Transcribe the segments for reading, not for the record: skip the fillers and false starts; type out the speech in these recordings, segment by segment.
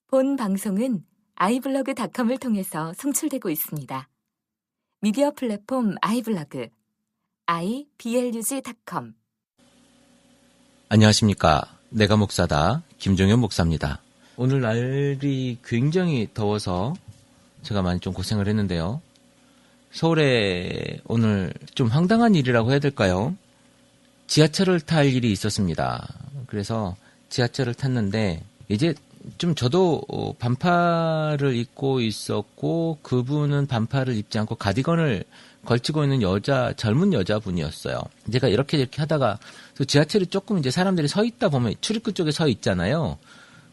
본 방송은 iblog.com을 통해서 송출되고 있습니다. 미디어 플랫폼 iblog, iblog.com. 안녕하십니까. 내가 목사다. 김종현 목사입니다. 오늘 날이 굉장히 더워서 제가 많이 좀 고생을 했는데요. 서울에 오늘 좀 황당한 일이라고 해야 될까요? 지하철을 탈 일이 있었습니다. 그래서 지하철을 탔는데 이제 좀 저도 반팔을 입고 있었고 그분은 반팔을 입지 않고 가디건을 걸치고 있는 젊은 여자분이었어요. 제가 이렇게 하다가 또 지하철이 조금 이제 사람들이 서 있다 보면 출입구 쪽에 서 있잖아요.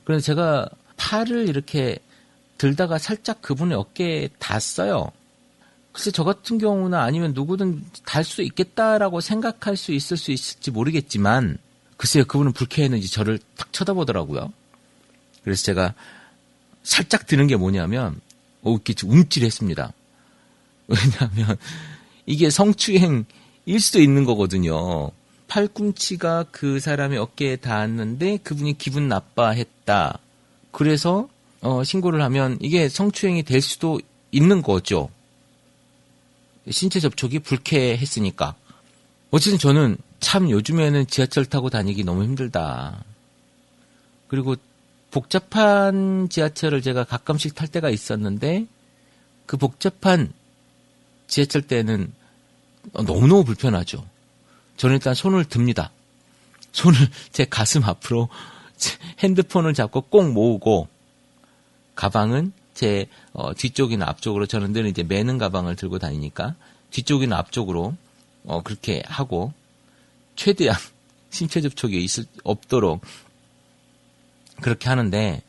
그래서 제가 팔을 이렇게 들다가 살짝 그분의 어깨에 닿았어요. 글쎄 저 같은 경우나 아니면 누구든 닿을 수 있겠다라고 생각할 수 있을지 모르겠지만 글쎄요 그분은 불쾌했는지 저를 딱 쳐다보더라고요. 그래서 제가 살짝 드는 게 뭐냐면 이렇게 움찔했습니다. 왜냐하면 이게 성추행일 수도 있는 거거든요. 팔꿈치가 그 사람의 어깨에 닿았는데 그분이 기분 나빠했다. 그래서 신고를 하면 이게 성추행이 될 수도 있는 거죠. 신체 접촉이 불쾌했으니까. 어쨌든 저는 참 요즘에는 지하철 타고 다니기 너무 힘들다. 그리고 복잡한 지하철을 제가 가끔씩 탈 때가 있었는데 그 복잡한 지하철 때는 너무너무 불편하죠. 저는 일단 손을 듭니다. 손을 제 가슴 앞으로 핸드폰을 잡고 꼭 모으고 가방은 제 뒤쪽이나 앞쪽으로 저는 늘 이제 매는 가방을 들고 다니니까 뒤쪽이나 앞쪽으로 그렇게 하고 최대한 신체 접촉이 없도록 그렇게 하는데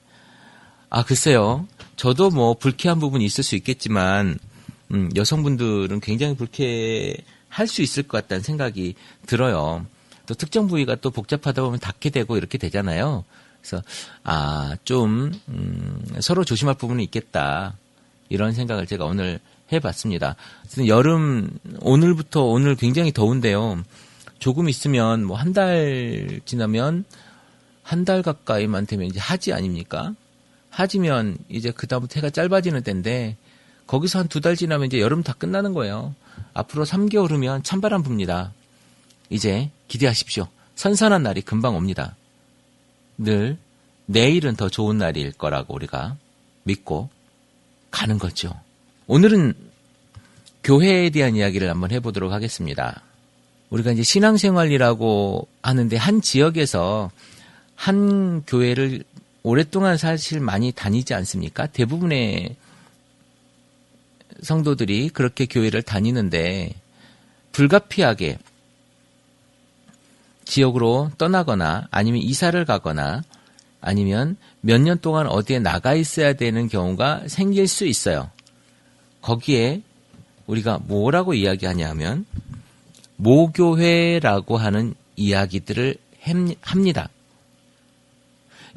글쎄요. 저도 뭐 불쾌한 부분이 있을 수 있겠지만 여성분들은 굉장히 불쾌할 수 있을 것 같다는 생각이 들어요. 또 특정 부위가 또 복잡하다 보면 닿게 되고 이렇게 되잖아요. 그래서 좀 서로 조심할 부분이 있겠다. 이런 생각을 제가 오늘 해봤습니다. 오늘 굉장히 더운데요. 조금 있으면 뭐 한 달 지나면 한 달 가까이만 되면 이제 하지 아닙니까? 하지면 이제 그다음부터 해가 짧아지는 때인데 거기서 한 2달 지나면 이제 여름 다 끝나는 거예요. 앞으로 3개월 후면 찬바람 붑니다. 이제 기대하십시오. 선선한 날이 금방 옵니다. 늘 내일은 더 좋은 날일 거라고 우리가 믿고 가는 거죠. 오늘은 교회에 대한 이야기를 한번 해보도록 하겠습니다. 우리가 이제 신앙생활이라고 하는데 한 지역에서 한 교회를 오랫동안 사실 많이 다니지 않습니까? 대부분의 성도들이 그렇게 교회를 다니는데 불가피하게 지역으로 떠나거나 아니면 이사를 가거나 아니면 몇 년 동안 어디에 나가 있어야 되는 경우가 생길 수 있어요. 거기에 우리가 뭐라고 이야기하냐면 모교회라고 하는 이야기들을 합니다.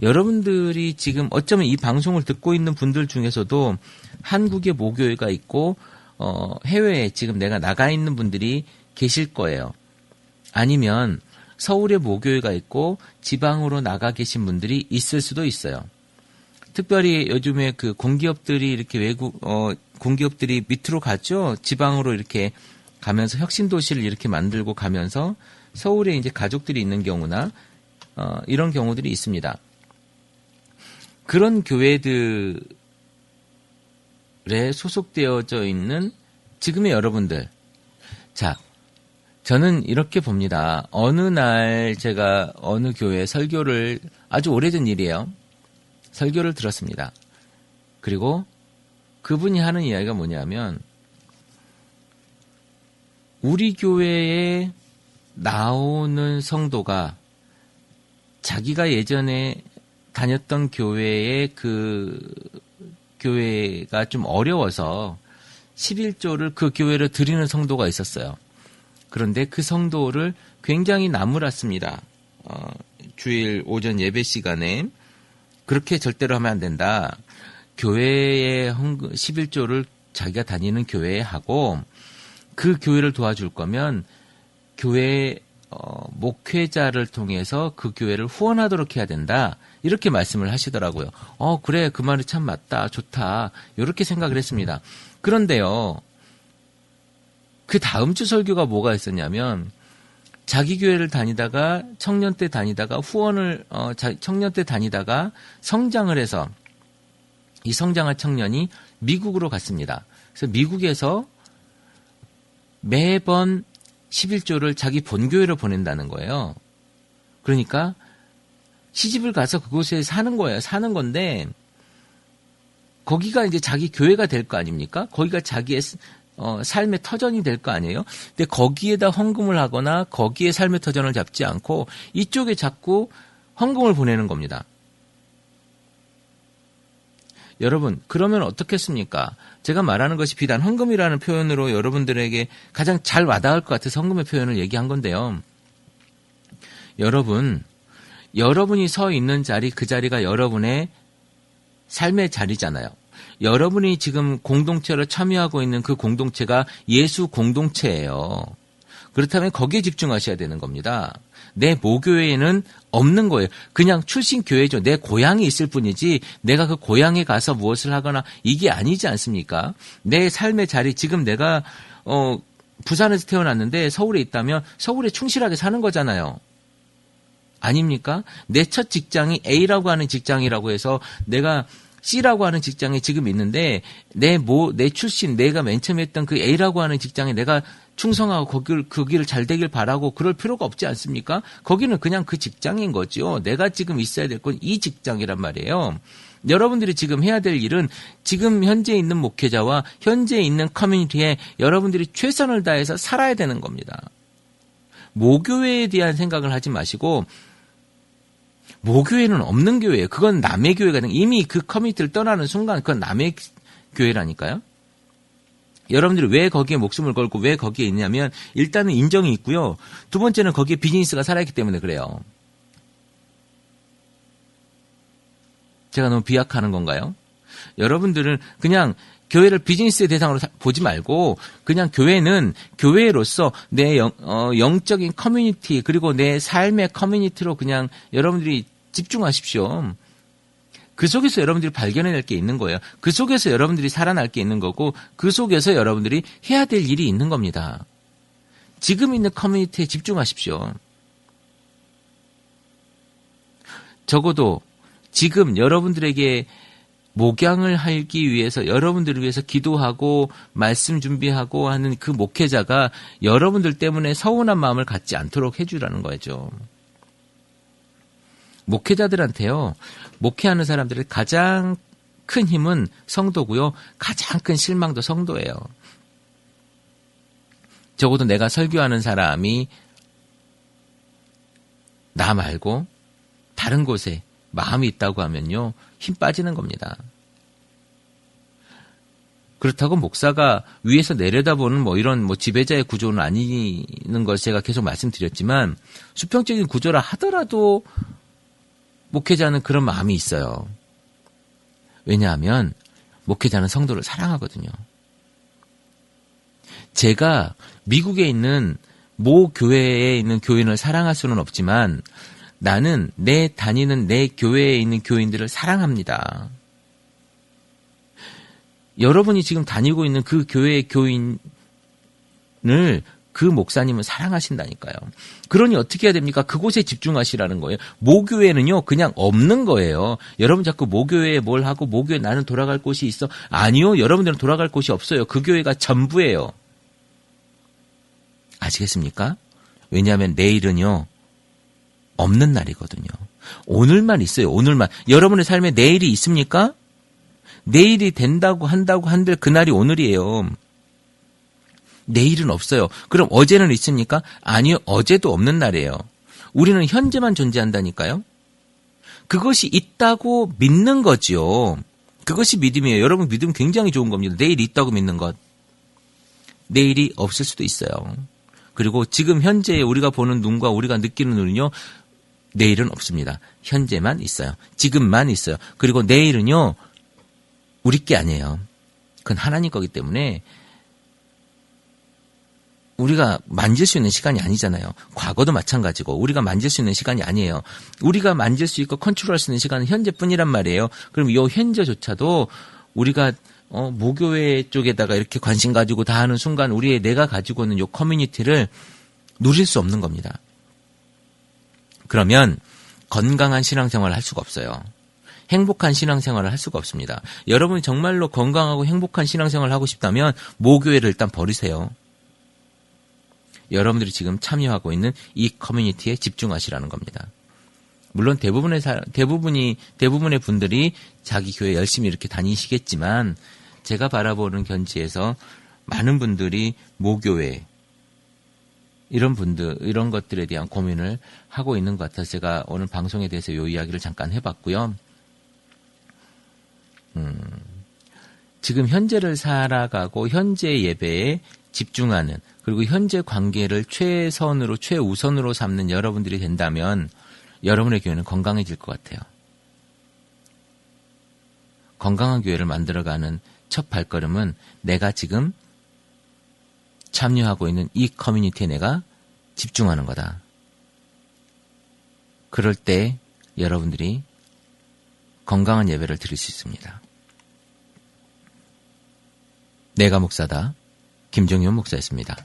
여러분들이 지금 어쩌면 이 방송을 듣고 있는 분들 중에서도 한국에 모교회가 있고 해외에 지금 내가 나가 있는 분들이 계실 거예요. 아니면 서울에 모교회가 있고 지방으로 나가 계신 분들이 있을 수도 있어요. 특별히 요즘에 그 공기업들이 이렇게 공기업들이 밑으로 가죠. 지방으로 이렇게 가면서 혁신도시를 이렇게 만들고 가면서 서울에 이제 가족들이 있는 경우나 이런 경우들이 있습니다. 그런 교회들에 소속되어져 있는 지금의 여러분들. 자, 저는 이렇게 봅니다. 어느 날 제가 어느 교회 설교를 아주 오래전 일이에요. 설교를 들었습니다. 그리고 그분이 하는 이야기가 뭐냐면 우리 교회에 나오는 성도가 자기가 예전에 다녔던 교회의 그 교회가 좀 어려워서 11조를 그 교회로 드리는 성도가 있었어요. 그런데 그 성도를 굉장히 나무랐습니다. 주일 오전 예배 시간에 그렇게 절대로 하면 안 된다. 교회의 11조를 자기가 다니는 교회에 하고 그 교회를 도와줄 거면 교회 목회자를 통해서 그 교회를 후원하도록 해야 된다. 이렇게 말씀을 하시더라고요. 그래, 그 말이 참 맞다, 좋다. 이렇게 생각을 했습니다. 그런데요, 그 다음 주 설교가 뭐가 있었냐면, 자기 교회를 다니다가 청년 때 다니다가 청년 때 다니다가 성장을 해서 이 성장한 청년이 미국으로 갔습니다. 그래서 미국에서 매번 11조를 자기 본교회로 보낸다는 거예요. 그러니까 시집을 가서 그곳에 사는 거예요. 사는 건데 거기가 이제 자기 교회가 될 거 아닙니까? 거기가 자기의 삶의 터전이 될 거 아니에요? 근데 거기에다 헌금을 하거나 거기에 삶의 터전을 잡지 않고 이쪽에 자꾸 헌금을 보내는 겁니다. 여러분, 그러면 어떻겠습니까? 제가 말하는 것이 비단 헌금이라는 표현으로 여러분들에게 가장 잘 와닿을 것 같아서 헌금의 표현을 얘기한 건데요. 여러분이 서 있는 자리, 그 자리가 여러분의 삶의 자리잖아요. 여러분이 지금 공동체로 참여하고 있는 그 공동체가 예수 공동체예요. 그렇다면 거기에 집중하셔야 되는 겁니다. 내 모교회에는 없는 거예요. 그냥 출신 교회죠. 내 고향이 있을 뿐이지 내가 그 고향에 가서 무엇을 하거나 이게 아니지 않습니까? 내 삶의 자리, 지금 내가 부산에서 태어났는데 서울에 있다면 서울에 충실하게 사는 거잖아요. 아닙니까? 내 첫 직장이 A라고 하는 직장이라고 해서 내가 C라고 하는 직장에 지금 있는데 내 출신, 내가 맨 처음에 했던 그 A라고 하는 직장에 내가 충성하고 거기를 잘 되길 바라고 그럴 필요가 없지 않습니까? 거기는 그냥 그 직장인 거죠. 내가 지금 있어야 될 건 이 직장이란 말이에요. 여러분들이 지금 해야 될 일은 지금 현재 있는 목회자와 현재 있는 커뮤니티에 여러분들이 최선을 다해서 살아야 되는 겁니다. 모교회에 대한 생각을 하지 마시고 모교회는 없는 교회예요. 그건 남의 교회가 이미 그 커뮤니티를 떠나는 순간 그건 남의 교회라니까요. 여러분들이 왜 거기에 목숨을 걸고 왜 거기에 있냐면 일단은 인정이 있고요. 두 번째는 거기에 비즈니스가 살아있기 때문에 그래요. 제가 너무 비약하는 건가요? 여러분들은 그냥 교회를 비즈니스의 대상으로 보지 말고 그냥 교회는 교회로서 내 영적인 커뮤니티 그리고 내 삶의 커뮤니티로 그냥 여러분들이 집중하십시오. 그 속에서 여러분들이 발견해낼 게 있는 거예요. 그 속에서 여러분들이 살아날 게 있는 거고 그 속에서 여러분들이 해야 될 일이 있는 겁니다. 지금 있는 커뮤니티에 집중하십시오. 적어도 지금 여러분들에게 목양을 하기 위해서 여러분들을 위해서 기도하고 말씀 준비하고 하는 그 목회자가 여러분들 때문에 서운한 마음을 갖지 않도록 해주라는 거죠. 목회자들한테요. 목회하는 사람들의 가장 큰 힘은 성도고요. 가장 큰 실망도 성도예요. 적어도 내가 설교하는 사람이 나 말고 다른 곳에 마음이 있다고 하면요. 힘 빠지는 겁니다. 그렇다고 목사가 위에서 내려다보는 이런 지배자의 구조는 아니는 걸 제가 계속 말씀드렸지만 수평적인 구조라 하더라도 목회자는 그런 마음이 있어요. 왜냐하면 목회자는 성도를 사랑하거든요. 제가 미국에 있는 모 교회에 있는 교인을 사랑할 수는 없지만 나는 다니는 내 교회에 있는 교인들을 사랑합니다. 여러분이 지금 다니고 있는 그 교회의 교인을 그 목사님은 사랑하신다니까요. 그러니 어떻게 해야 됩니까? 그곳에 집중하시라는 거예요. 모교회는요, 그냥 없는 거예요. 여러분 자꾸 모교회에 뭘 하고 모교회 나는 돌아갈 곳이 있어. 아니요, 여러분들은 돌아갈 곳이 없어요. 그 교회가 전부예요. 아시겠습니까? 왜냐하면 내일은요, 없는 날이거든요. 오늘만 있어요. 오늘만. 여러분의 삶에 내일이 있습니까? 내일이 된다고 한다고 한들 그날이 오늘이에요. 내일은 없어요. 그럼 어제는 있습니까? 아니요. 어제도 없는 날이에요. 우리는 현재만 존재한다니까요. 그것이 있다고 믿는 거지요. 그것이 믿음이에요. 여러분 믿음 굉장히 좋은 겁니다. 내일이 있다고 믿는 것. 내일이 없을 수도 있어요. 그리고 지금 현재에 우리가 보는 눈과 우리가 느끼는 눈은요. 내일은 없습니다. 현재만 있어요. 지금만 있어요. 그리고 내일은요. 우리 게 아니에요. 그건 하나님 거기 때문에 우리가 만질 수 있는 시간이 아니잖아요. 과거도 마찬가지고 우리가 만질 수 있는 시간이 아니에요. 우리가 만질 수 있고 컨트롤할 수 있는 시간은 현재뿐이란 말이에요. 그럼 이 현재조차도 우리가 모교회 쪽에다가 이렇게 관심 가지고 다 하는 순간 우리의 내가 가지고 있는 이 커뮤니티를 누릴 수 없는 겁니다. 그러면 건강한 신앙생활을 할 수가 없어요. 행복한 신앙생활을 할 수가 없습니다. 여러분이 정말로 건강하고 행복한 신앙생활을 하고 싶다면 모교회를 일단 버리세요. 여러분들이 지금 참여하고 있는 이 커뮤니티에 집중하시라는 겁니다. 물론 대부분의 분들이 자기 교회 열심히 이렇게 다니시겠지만 제가 바라보는 견지에서 많은 분들이 모교회 이런 것들에 대한 고민을 하고 있는 것 같아서 제가 오늘 방송에 대해서 이 이야기를 잠깐 해봤고요. 지금 현재를 살아가고 현재 예배에 집중하는 그리고 현재 관계를 최우선으로 삼는 여러분들이 된다면 여러분의 교회는 건강해질 것 같아요. 건강한 교회를 만들어가는 첫 발걸음은 내가 지금 참여하고 있는 이 커뮤니티에 내가 집중하는 거다. 그럴 때 여러분들이 건강한 예배를 드릴 수 있습니다. 내가 목사다. 김종현 목사였습니다.